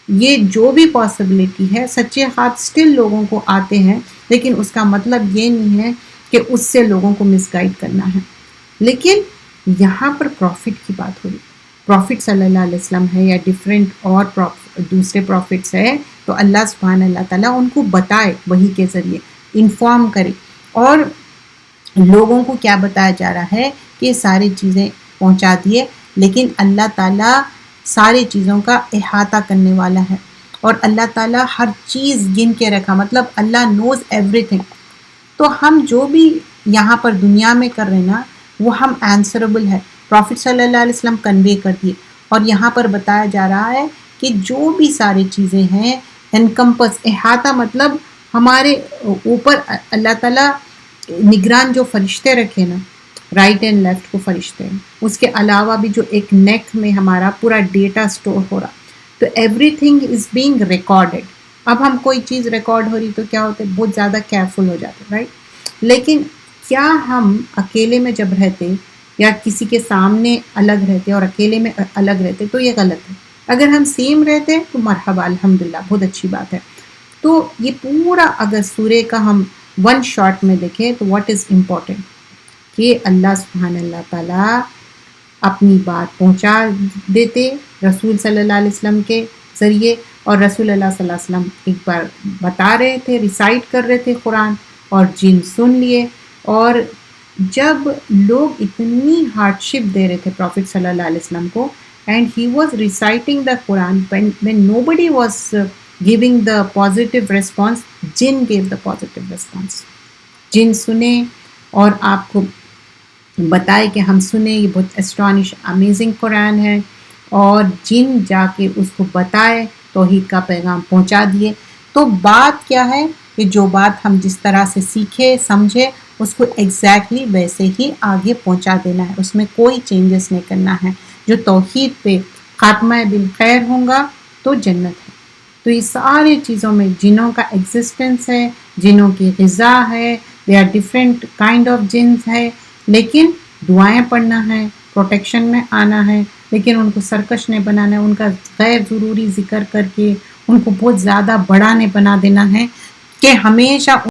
یہ جو بھی پاسبلٹی ہے سچے خواب سٹل لوگوں کو آتے ہیں، لیکن اس کا مطلب یہ نہیں ہے کہ اس سے لوگوں کو مس گائیڈ کرنا ہے. لیکن یہاں پر پروفٹ کی بات ہو رہی، پروفٹ صلی اللہ علیہ وسلم ہے یا ڈیفرنٹ اور دوسرے پروفٹس ہے تو اللہ سبحانہ اللہ تعالیٰ ان کو بتائے وحی کے ذریعے، انفارم کرے. اور لوگوں کو کیا بتایا جا رہا ہے کہ یہ ساری چیزیں پہنچا دیے، لیکن اللہ تعالیٰ ساری چیزوں کا احاطہ کرنے والا ہے اور اللہ تعالیٰ ہر چیز گن کے رکھا، مطلب اللہ نوز ایوری تھنگ. تو ہم جو بھی یہاں پر دنیا میں کر رہے ہیں نا وہ ہم آنسربل ہے. پروفٹ صلی اللہ علیہ وسلم کنوے کر دیے اور یہاں پر بتایا جا رہا ہے کہ جو بھی ساری چیزیں ہیں انکمپس، احاطہ مطلب ہمارے اوپر اللہ تعالیٰ نگران جو فرشتے رکھے نا، رائٹ اینڈ لیفٹ کو فرشتے ہیں، اس کے علاوہ بھی جو ایک نیک میں ہمارا پورا ڈیٹا سٹور ہو رہا، تو every thing is being recorded. اب ہم کوئی چیز ریکارڈ ہو رہی تو کیا ہوتا ہے، بہت زیادہ کیئرفل ہو جاتے، رائٹ. لیکن کیا ہم اکیلے میں جب رہتے یا کسی کے سامنے الگ رہتے اور اکیلے میں الگ رہتے تو یہ غلط ہے. اگر ہم سیم رہتے تو مرحبا، الحمدللہ، بہت اچھی بات ہے. تو یہ پورا اگر سورے کا ہم ون شارٹ میں دیکھیں تو واٹ از امپورٹنٹ کہ اللہ سبحانہ اللہ تعالیٰ اپنی بات پہنچا دیتے رسول صلی اللہ علیہ وسلم کے ذریعے، اور رسول اللہ صلی اللہ علیہ وسلم ایک بار بتا رہے تھے، ریسائٹ کر رہے تھے قرآن، اور جن سن لیے. اور جب لوگ اتنی ہارڈ شپ دے رہے تھے پروفٹ صلی اللہ علیہ وسلم کو، and he was reciting the Quran when nobody was giving the positive response, جن gave the positive response. جن سنے اور آپ کو بتائے کہ ہم سنیں، یہ بہت اسٹانش امیزنگ قرآن ہے، اور جن جا کے اس کو بتائے، توحید کا پیغام پہنچا دیے. تو بات کیا ہے کہ جو بات ہم جس طرح سے سیکھے سمجھے اس کو ایگزیکٹلی ویسے ہی آگے پہنچا دینا ہے، اس میں کوئی چینجز نہیں کرنا ہے. جو توحید پہ خاتمہ بالخیر ہوں گا تو جنت ہے. تو یہ سارے چیزوں میں جنوں کا ایگزسٹنس ہے، جنوں کی غذا ہے، they are different kind of جنس ہے، لیکن دعائیں پڑھنا ہے، پروٹیکشن میں آنا ہے، لیکن ان کو سرکش نہیں بنانا ہے، ان کا غیر ضروری ذکر کر کے ان کو بہت زیادہ بڑا نہیں بنا دینا ہے کہ ہمیشہ